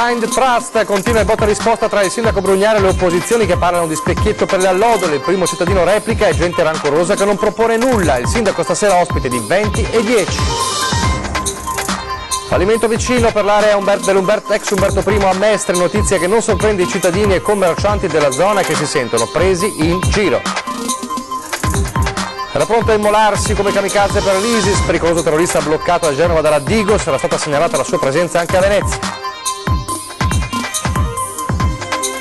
Blind Trust, continua il botta risposta tra il sindaco Brugnaro e le opposizioni che parlano di specchietto per le allodole. Il primo cittadino replica: è gente rancorosa che non propone nulla. Il sindaco stasera ospite di 20 e 10. Fallimento vicino per l'area ex Umberto I a Mestre, notizia che non sorprende i cittadini e commercianti della zona che si sentono presi in giro. Era pronto a immolarsi come kamikaze per l'ISIS, pericoloso terrorista bloccato a Genova dalla Digos, era stata segnalata la sua presenza anche a Venezia.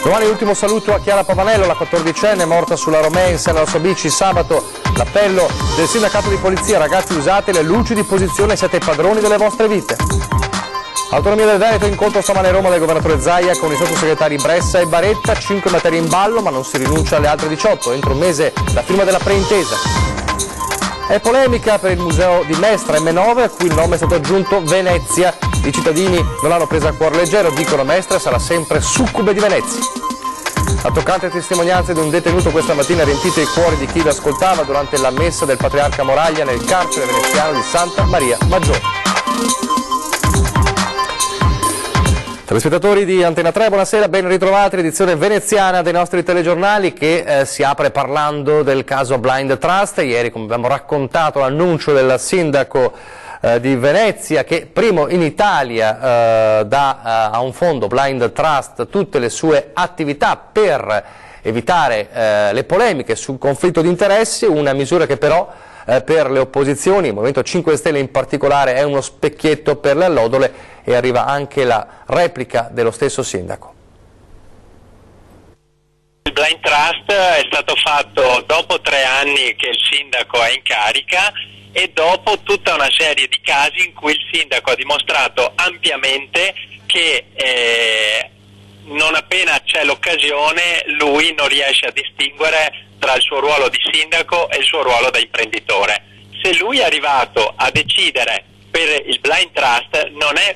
Domani l'ultimo saluto a Chiara Pavanello, la 14enne morta sulla Romea in sella alla sua bici. Sabato l'appello del sindacato di polizia: ragazzi, usate le luci di posizione, siete padroni delle vostre vite. Autonomia del Veneto, incontro stamane a Roma del governatore Zaia con i sottosegretari Bressa e Baretta, 5 materie in ballo ma non si rinuncia alle altre 18, entro un mese la firma della preintesa. È polemica per il museo di Mestre M9 a cui il nome è stato aggiunto Venezia. I cittadini non l'hanno presa a cuor leggero, dicono Mestre sarà sempre succube di Venezia. La toccante testimonianza di un detenuto questa mattina ha riempito i cuori di chi l'ascoltava durante la messa del patriarca Moraglia nel carcere veneziano di Santa Maria Maggiore. Telespettatori di Antena 3, buonasera, ben ritrovati l'edizione veneziana dei nostri telegiornali che si apre parlando del caso Blind Trust. Ieri, come abbiamo raccontato, l'annuncio del sindaco di Venezia che primo in Italia dà a un fondo Blind Trust tutte le sue attività per evitare le polemiche sul conflitto di interessi, una misura che però per le opposizioni, il Movimento 5 Stelle in particolare, è uno specchietto per le allodole, e arriva anche la replica dello stesso sindaco. Il Blind Trust è stato fatto dopo 3 anni che il sindaco è in carica e dopo tutta una serie di casi in cui il sindaco ha dimostrato ampiamente che non appena c'è l'occasione lui non riesce a distinguere tra il suo ruolo di sindaco e il suo ruolo da imprenditore. Se lui è arrivato a decidere per il Blind Trust non è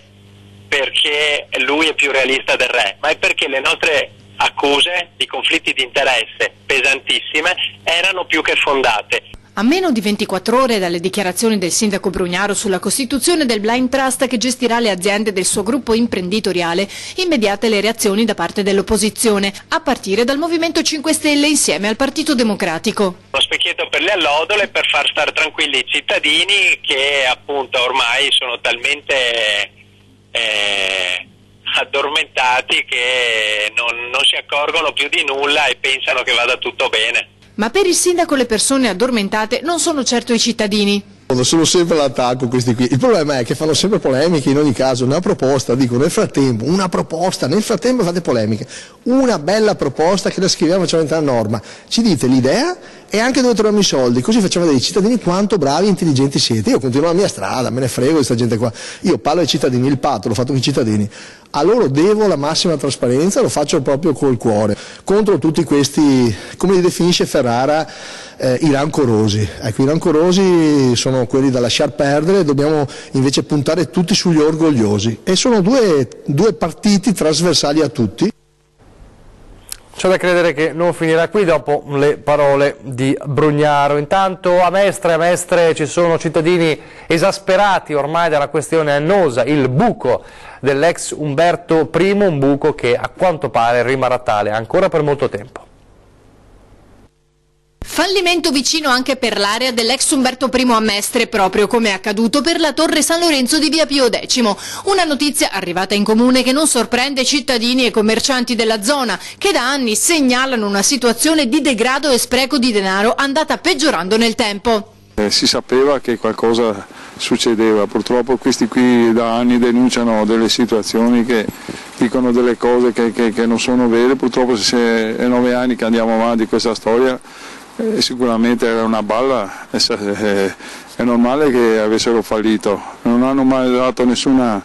perché lui è più realista del re, ma è perché le nostre accuse di conflitti di interesse pesantissime erano più che fondate. A meno di 24 ore dalle dichiarazioni del sindaco Brugnaro sulla costituzione del Blind Trust che gestirà le aziende del suo gruppo imprenditoriale, immediate le reazioni da parte dell'opposizione, a partire dal Movimento 5 Stelle insieme al Partito Democratico. Uno specchietto per le allodole per far stare tranquilli i cittadini che appunto ormai sono talmente addormentati che non si accorgono più di nulla e pensano che vada tutto bene. Ma per il sindaco le persone addormentate non sono certo i cittadini. Sono sempre all'attacco questi qui. Il problema è che fanno sempre polemiche in ogni caso. Una proposta, dico nel frattempo, nel frattempo fate polemiche. Una bella proposta che la scriviamo e facciamo entrare a norma. Ci dite l'idea e anche dove troviamo i soldi, così facciamo vedere ai cittadini quanto bravi e intelligenti siete. Io continuo la mia strada, me ne frego di questa gente qua. Io parlo ai cittadini, il patto l'ho fatto con i cittadini. A loro devo la massima trasparenza, lo faccio proprio col cuore. Contro tutti questi, come li definisce Ferrara, i rancorosi. Ecco, i rancorosi sono quelli da lasciar perdere, dobbiamo invece puntare tutti sugli orgogliosi. E sono due partiti trasversali a tutti. C'è da credere che non finirà qui dopo le parole di Brugnaro. Intanto a Mestre ci sono cittadini esasperati ormai dalla questione annosa, il buco dell'ex Umberto I, un buco che a quanto pare rimarrà tale ancora per molto tempo. Fallimento vicino anche per l'area dell'ex Umberto I a Mestre, proprio come è accaduto per la Torre San Lorenzo di via Pio X. Una notizia arrivata in comune che non sorprende cittadini e commercianti della zona, che da anni segnalano una situazione di degrado e spreco di denaro andata peggiorando nel tempo. Si sapeva che qualcosa succedeva, purtroppo questi qui da anni denunciano delle situazioni che dicono delle cose che non sono vere, purtroppo se è 9 anni che andiamo avanti questa storia. Sicuramente era una balla, è normale che avessero fallito, non hanno mai dato nessun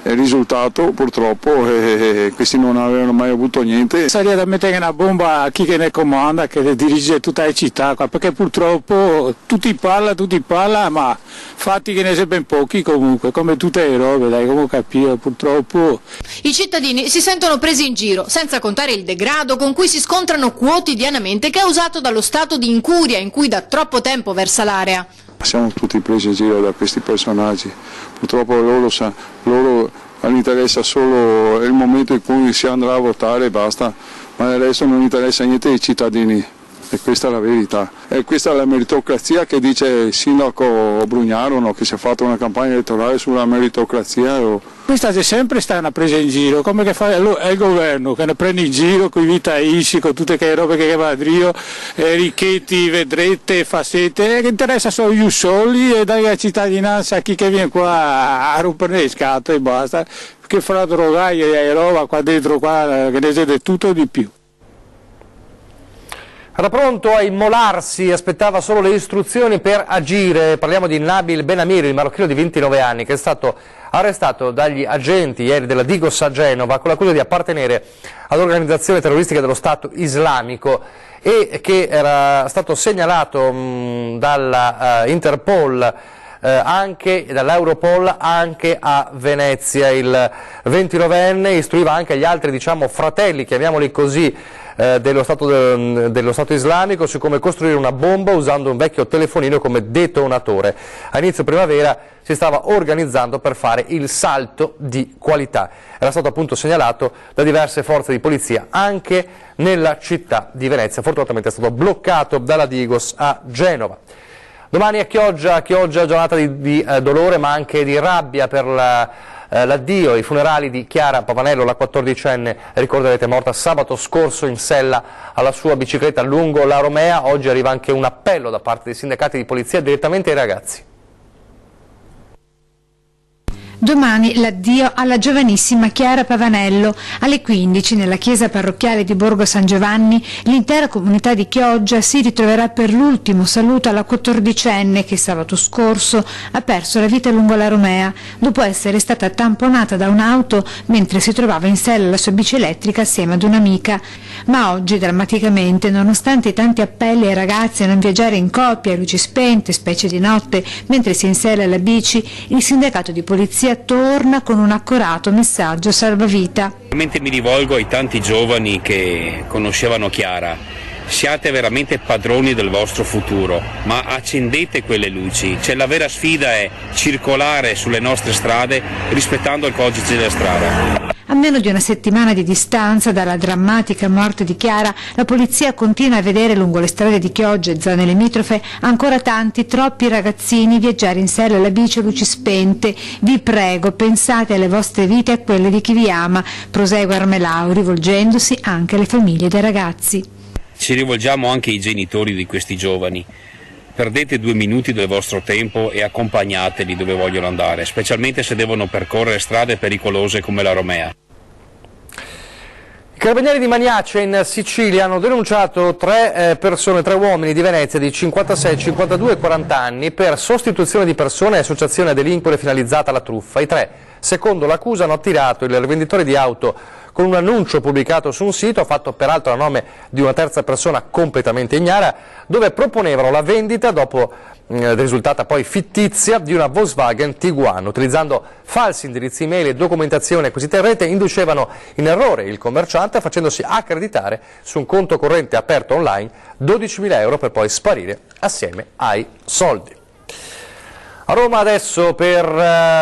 risultato purtroppo e questi non avevano mai avuto niente. Sarebbe da mettere una bomba a chi che ne comanda, che dirige tutta la città, perché purtroppo tutti parla, ma fatti che ne sono ben pochi comunque, come tutte le robe, dai, come capire, purtroppo. I cittadini si sentono presi in giro, senza contare il degrado con cui si scontrano quotidianamente causato dallo stato di incuria in cui da troppo tempo versa l'area. Siamo tutti presi in giro da questi personaggi, purtroppo loro interessa solo il momento in cui si andrà a votare e basta, ma nel resto non interessa niente ai cittadini. E questa è la verità. E questa è la meritocrazia che dice il sindaco Brugnaro, no? Che si è fatto una campagna elettorale sulla meritocrazia. Questa c'è sempre sta una presa in giro, come che fa è il governo che ne prende in giro con i vitalizi, con tutte quelle robe che va a Drio, ricchetti, vedrete, fassette, che interessa solo gli soldi e dai la cittadinanza a chi che viene qua a rompere le scatole e basta, che farà drogare e roba qua dentro, qua, che ne siete tutto di più. Era pronto a immolarsi, aspettava solo le istruzioni per agire. Parliamo di Nabil Benamir, il marocchino di 29 anni, che è stato arrestato dagli agenti ieri della Digos a Genova con l'accusa di appartenere ad organizzazioni terroristiche dello Stato islamico e che era stato segnalato dalla Interpol anche dall'Europol anche a Venezia. Il 29enne istruiva anche gli altri, diciamo, fratelli, chiamiamoli così, dello Stato islamico su come costruire una bomba usando un vecchio telefonino come detonatore. A inizio primavera si stava organizzando per fare il salto di qualità. Era stato appunto segnalato da diverse forze di polizia anche nella città di Venezia. Fortunatamente è stato bloccato dalla Digos a Genova. Domani a Chioggia giornata di dolore ma anche di rabbia per l'addio, i funerali di Chiara Pavanello, la 14enne, ricorderete, morta sabato scorso in sella alla sua bicicletta lungo la Romea. Oggi arriva anche un appello da parte dei sindacati di polizia direttamente ai ragazzi. Domani l'addio alla giovanissima Chiara Pavanello. Alle 15 nella chiesa parrocchiale di Borgo San Giovanni l'intera comunità di Chioggia si ritroverà per l'ultimo saluto alla 14enne che sabato scorso ha perso la vita lungo la Romea dopo essere stata tamponata da un'auto mentre si trovava in sella alla sua bici elettrica assieme ad un'amica. Ma oggi drammaticamente, nonostante i tanti appelli ai ragazzi a non viaggiare in coppia, a luci spente, specie di notte, mentre si è in sella alla bici, il sindacato di polizia torna con un accorato messaggio salvavita. Veramente mi rivolgo ai tanti giovani che conoscevano Chiara. Siate veramente padroni del vostro futuro, ma accendete quelle luci. La vera sfida è circolare sulle nostre strade rispettando il codice della strada. A meno di una settimana di distanza dalla drammatica morte di Chiara, la polizia continua a vedere lungo le strade di Chioggia e zone limitrofe ancora tanti, troppi ragazzini viaggiare in sella alla bici a luci spente. Vi prego, pensate alle vostre vite e a quelle di chi vi ama, prosegue Armelau, rivolgendosi anche alle famiglie dei ragazzi. Ci rivolgiamo anche ai genitori di questi giovani. Perdete 2 minuti del vostro tempo e accompagnateli dove vogliono andare, specialmente se devono percorrere strade pericolose come la Romea. I carabinieri di Magnace in Sicilia hanno denunciato 3 uomini di Venezia di 56, 52 e 40 anni per sostituzione di persone e associazione a delinquere finalizzata alla truffa. I 3, secondo l'accusa, hanno attirato il rivenditore di auto con un annuncio pubblicato su un sito, fatto peraltro a nome di una terza persona completamente ignara, dove proponevano la vendita, dopo risultata poi fittizia, di una Volkswagen Tiguan. Utilizzando falsi indirizzi email e documentazione acquisita in rete, inducevano in errore il commerciante facendosi accreditare su un conto corrente aperto online 12.000 euro per poi sparire assieme ai soldi. A Roma adesso per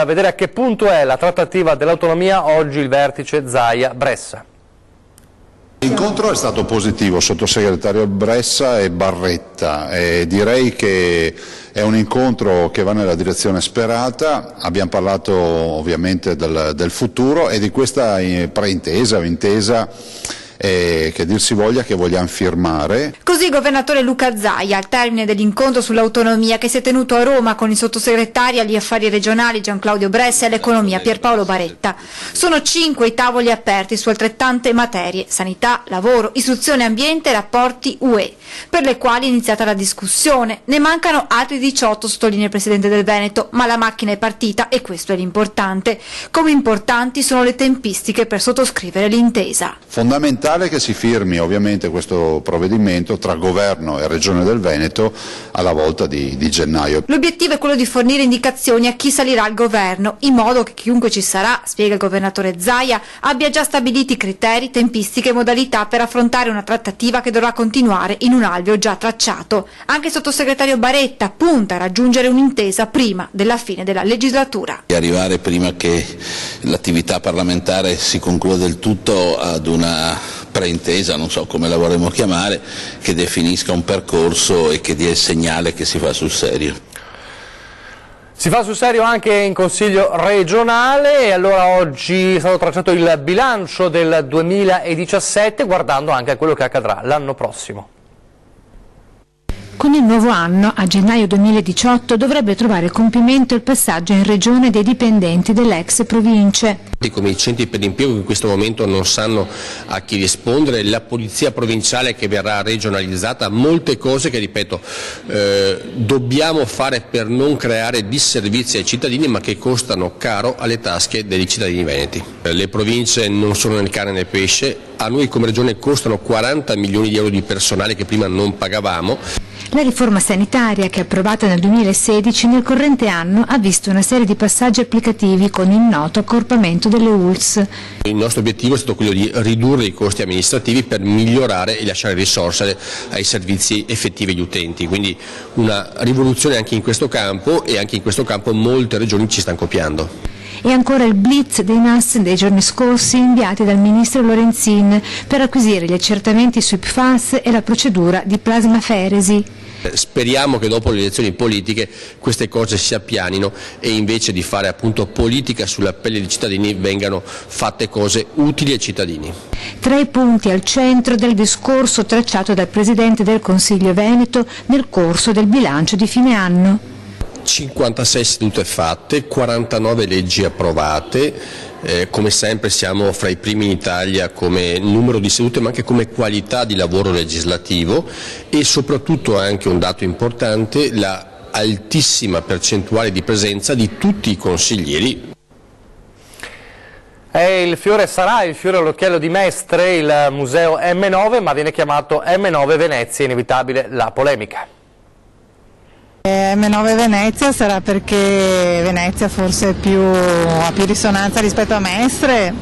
vedere a che punto è la trattativa dell'autonomia, oggi il vertice Zaia-Bressa. L'incontro è stato positivo, sottosegretario Bressa e Barretta, e direi che è un incontro che va nella direzione sperata. Abbiamo parlato ovviamente del futuro e di questa preintesa o intesa che dir si voglia che vogliamo firmare. Così il governatore Luca Zaia al termine dell'incontro sull'autonomia che si è tenuto a Roma con i sottosegretari agli affari regionali Gian Claudio Bressa e all'economia Pierpaolo Baretta. Sono 5 i tavoli aperti su altrettante materie: sanità, lavoro, istruzione, ambiente e rapporti UE, per le quali è iniziata la discussione. Ne mancano altri 18, sottolinea il presidente del Veneto, ma la macchina è partita e questo è l'importante. Come importanti sono le tempistiche per sottoscrivere l'intesa. Fondamentale fondamentale che si firmi ovviamente questo provvedimento tra governo e Regione del Veneto alla volta di gennaio. L'obiettivo è quello di fornire indicazioni a chi salirà al governo, in modo che chiunque ci sarà, spiega il governatore Zaia, abbia già stabiliti criteri, tempistiche e modalità per affrontare una trattativa che dovrà continuare in un alveo già tracciato. Anche il sottosegretario Baretta punta a raggiungere un'intesa prima della fine della legislatura. E arrivare prima che l'attività parlamentare si concluda del tutto ad una preintesa, non so come la vorremmo chiamare, che definisca un percorso e che dia il segnale che si fa sul serio. Si fa sul serio anche in Consiglio regionale e allora oggi è stato tracciato il bilancio del 2017 guardando anche a quello che accadrà l'anno prossimo. Con il nuovo anno, a gennaio 2018, dovrebbe trovare compimento il passaggio in regione dei dipendenti delle ex province. Come i centri per l'impiego che in questo momento non sanno a chi rispondere, la polizia provinciale che verrà regionalizzata, molte cose che, ripeto, dobbiamo fare per non creare disservizi ai cittadini ma che costano caro alle tasche dei cittadini veneti. Le province non sono nel cane né pesce, a noi come regione costano 40 milioni di euro di personale che prima non pagavamo. La riforma sanitaria, che è approvata nel 2016, nel corrente anno ha visto una serie di passaggi applicativi con il noto accorpamento delle ULSS. Il nostro obiettivo è stato quello di ridurre i costi amministrativi per migliorare e lasciare risorse ai servizi effettivi agli utenti, quindi una rivoluzione anche in questo campo e anche in questo campo molte regioni ci stanno copiando. E ancora il blitz dei NAS dei giorni scorsi inviati dal ministro Lorenzin per acquisire gli accertamenti sui PFAS e la procedura di plasmaferesi. Speriamo che dopo le elezioni politiche queste cose si appianino e invece di fare appunto politica sulla pelle dei cittadini vengano fatte cose utili ai cittadini. Tra i punti al centro del discorso tracciato dal Presidente del Consiglio Veneto nel corso del bilancio di fine anno. 56 sedute fatte, 49 leggi approvate, come sempre siamo fra i primi in Italia come numero di sedute ma anche come qualità di lavoro legislativo e soprattutto anche un dato importante, la altissima percentuale di presenza di tutti i consiglieri. Sarà il fiore all'occhiello di Mestre, il museo M9, ma viene chiamato M9 Venezia, inevitabile la polemica. M9 Venezia sarà perché Venezia forse ha più risonanza rispetto a Mestre,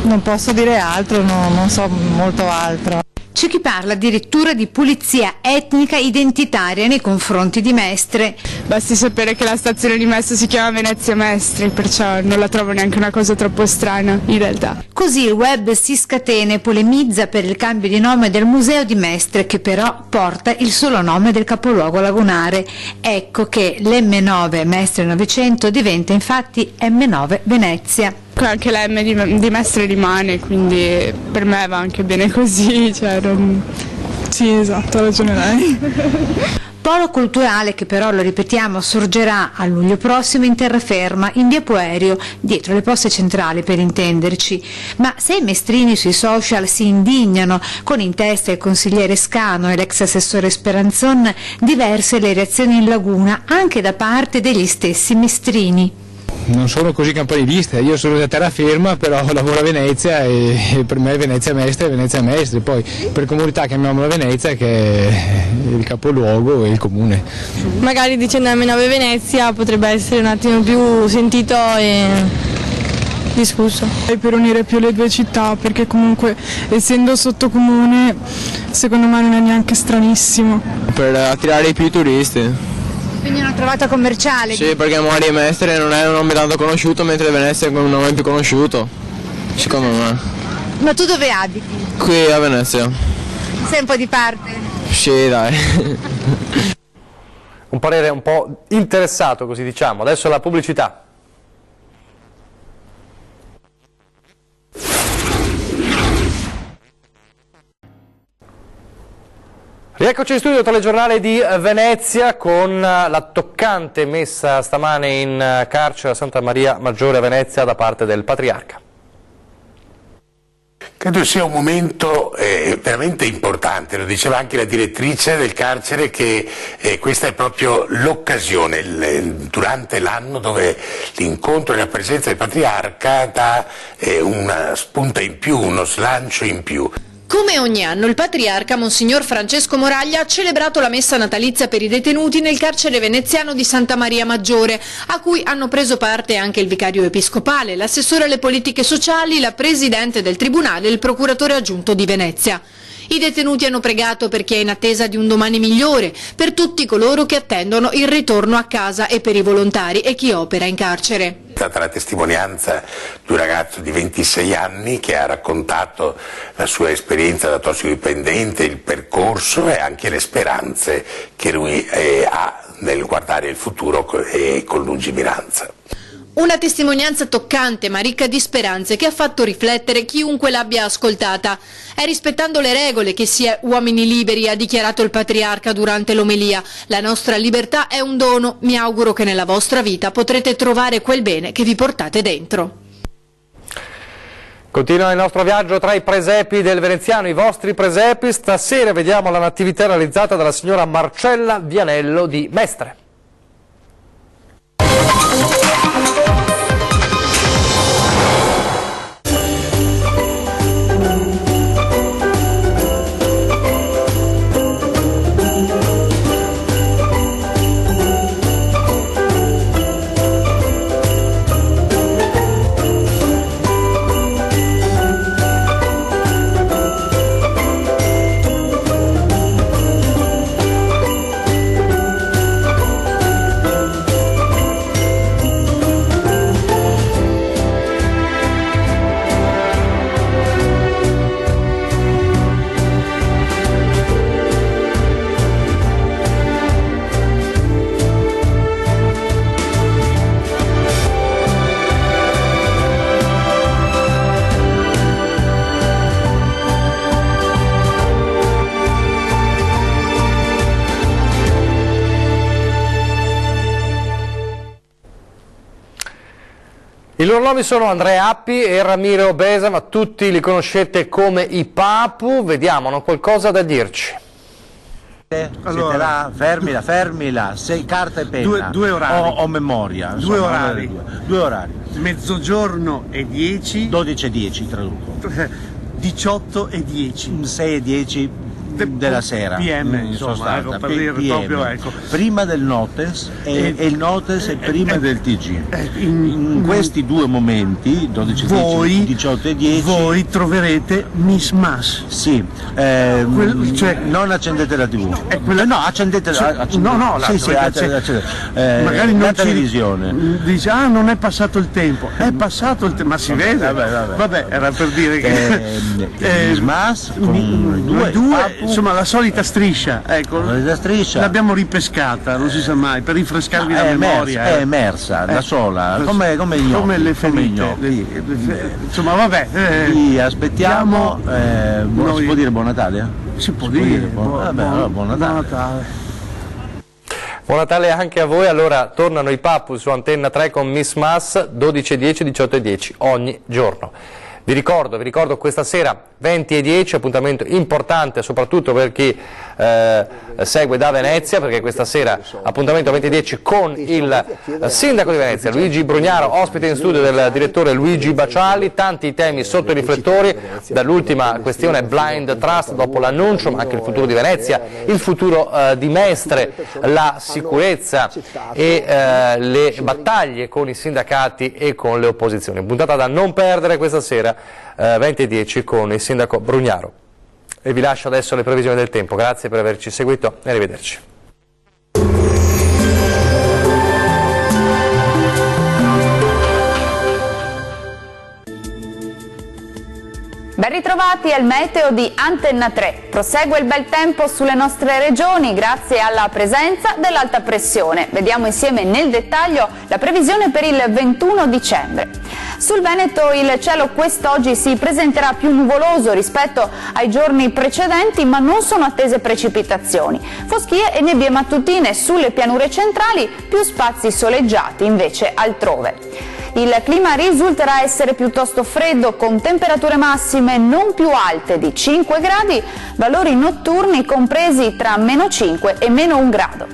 non posso dire altro, non so molto altro. C'è chi parla addirittura di pulizia etnica identitaria nei confronti di Mestre. Basti sapere che la stazione di Mestre si chiama Venezia Mestre, perciò non la trovo neanche una cosa troppo strana in realtà. Così il web si scatena e polemizza per il cambio di nome del museo di Mestre, che però porta il solo nome del capoluogo lagunare. Ecco che l'M9 Mestre 900 diventa infatti M9 Venezia. Anche la M di Mestre rimane, quindi per me va anche bene così, Sì, esatto, ha ragione lei. Polo culturale che però, lo ripetiamo, sorgerà a luglio prossimo in terraferma, in via Puerio, dietro le poste centrali per intenderci. Ma se i mestrini sui social si indignano, con in testa il consigliere Scano e l'ex assessore Speranzon, diverse le reazioni in laguna anche da parte degli stessi mestrini. Non sono così campanilista, io sono da terraferma, però lavoro a Venezia e per me Venezia Mestre è Venezia Mestre, poi per comunità chiamiamola Venezia che è il capoluogo e il comune. Magari dicendo M9 Venezia potrebbe essere un attimo più sentito e discusso. Per unire più le due città, perché comunque essendo sottocomune secondo me non è neanche stranissimo. Per attirare più turisti. Quindi una trovata commerciale? Sì, perché magari Mestre non è un nome tanto conosciuto, mentre Venezia è un nome più conosciuto, secondo me. Ma tu dove abiti? Qui a Venezia. Sei un po' di parte? Sì, dai. Un parere un po' interessato, così diciamo. Adesso la pubblicità. Rieccoci in studio, telegiornale di Venezia, con la toccante messa stamane in carcere a Santa Maria Maggiore a Venezia da parte del Patriarca. Credo sia un momento veramente importante, lo diceva anche la direttrice del carcere, che questa è proprio l'occasione durante l'anno dove l'incontro e la presenza del Patriarca dà una spunta in più, uno slancio in più. Come ogni anno, il patriarca Monsignor Francesco Moraglia ha celebrato la messa natalizia per i detenuti nel carcere veneziano di Santa Maria Maggiore, a cui hanno preso parte anche il vicario episcopale, l'assessore alle politiche sociali, la presidente del tribunale e il procuratore aggiunto di Venezia. I detenuti hanno pregato per chi è in attesa di un domani migliore, per tutti coloro che attendono il ritorno a casa e per i volontari e chi opera in carcere. È stata la testimonianza di un ragazzo di 26 anni che ha raccontato la sua esperienza da tossicodipendente, il percorso e anche le speranze che lui ha nel guardare il futuro e con lungimiranza. Una testimonianza toccante ma ricca di speranze che ha fatto riflettere chiunque l'abbia ascoltata. È rispettando le regole che si è uomini liberi, ha dichiarato il patriarca durante l'omelia. La nostra libertà è un dono, mi auguro che nella vostra vita potrete trovare quel bene che vi portate dentro. Continua il nostro viaggio tra i presepi del veneziano, i vostri presepi. Stasera vediamo la natività realizzata dalla signora Marcella Vianello di Mestre. I loro nomi sono Andrea Appi e Ramiro Besa, ma tutti li conoscete come i Papu. Vediamo, hanno qualcosa da dirci. Allora, là, fermila, sei carta e penna. Due orari. O memoria. Due insomma, orari. Due orari. Mezzogiorno e 10. 12 e 10 traduco. 18 e 10. 6 e 10 della sera. PM, in insomma, sostanza. ecco, per dire proprio, ecco. Prima del notes e il notes è prima del TG. In questi due momenti, 12 e 10, 18 e 10, voi troverete Miss Mas. Sì, cioè, non accendete la TV. No, accendete la magari non la televisione. Dice, non è passato il tempo. È passato il tempo, ma si vede. Vabbè, era per dire che Miss Mas con due insomma, la solita striscia, ecco. La solita striscia. L'abbiamo ripescata, non si sa mai, per rinfrescarvi la memoria. È emersa da sola, come gnocchi. Come le ferite. Insomma, vabbè. Vi aspettiamo. Si può dire buon Natale? Si può dire. Buon Natale. Buon Natale anche a voi. Allora tornano i Papu su Antenna 3 con Miss Mas, 12 e 10, 18 e 10 ogni giorno. Vi ricordo questa sera 20 e 10, appuntamento importante soprattutto per chi segue da Venezia, perché questa sera appuntamento 20 e 10 con il sindaco di Venezia Luigi Brugnaro, ospite in studio del direttore Luigi Baciali, tanti temi sotto i riflettori, dall'ultima questione Blind Trust dopo l'annuncio, ma anche il futuro di Venezia, il futuro di Mestre, la sicurezza e le battaglie con i sindacati e con le opposizioni. Puntata da non perdere questa sera, 20 e 10 con il sindaco Brugnaro. E vi lascio adesso le previsioni del tempo. Grazie per averci seguito e arrivederci. Ben ritrovati al meteo di Antenna 3. Prosegue il bel tempo sulle nostre regioni grazie alla presenza dell'alta pressione. Vediamo insieme nel dettaglio la previsione per il 21 dicembre. Sul Veneto il cielo quest'oggi si presenterà più nuvoloso rispetto ai giorni precedenti, ma non sono attese precipitazioni. Foschie e nebbie mattutine sulle pianure centrali, più spazi soleggiati invece altrove. Il clima risulterà essere piuttosto freddo, con temperature massime non più alte di 5 gradi, valori notturni compresi tra -5 e -1 grado.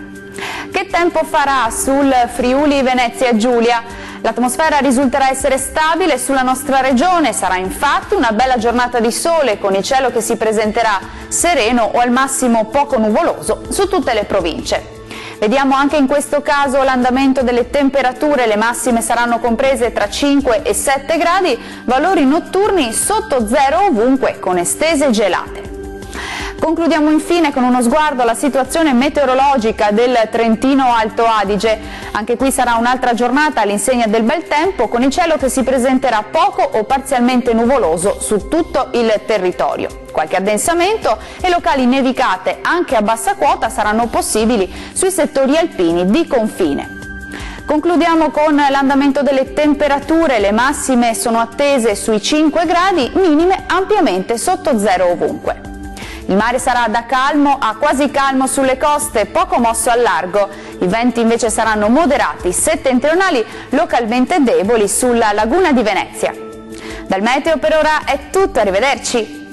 Che tempo farà sul Friuli Venezia Giulia? L'atmosfera risulterà essere stabile sulla nostra regione, sarà infatti una bella giornata di sole con il cielo che si presenterà sereno o al massimo poco nuvoloso su tutte le province. Vediamo anche in questo caso l'andamento delle temperature, le massime saranno comprese tra 5 e 7 gradi, valori notturni sotto zero ovunque con estese gelate. Concludiamo infine con uno sguardo alla situazione meteorologica del Trentino Alto Adige. Anche qui sarà un'altra giornata all'insegna del bel tempo con il cielo che si presenterà poco o parzialmente nuvoloso su tutto il territorio. Qualche addensamento e locali nevicate anche a bassa quota saranno possibili sui settori alpini di confine. Concludiamo con l'andamento delle temperature, le massime sono attese sui 5 gradi, minime ampiamente sotto zero ovunque. Il mare sarà da calmo a quasi calmo sulle coste, poco mosso al largo. I venti invece saranno moderati, settentrionali, localmente deboli sulla laguna di Venezia. Dal meteo per ora è tutto, arrivederci.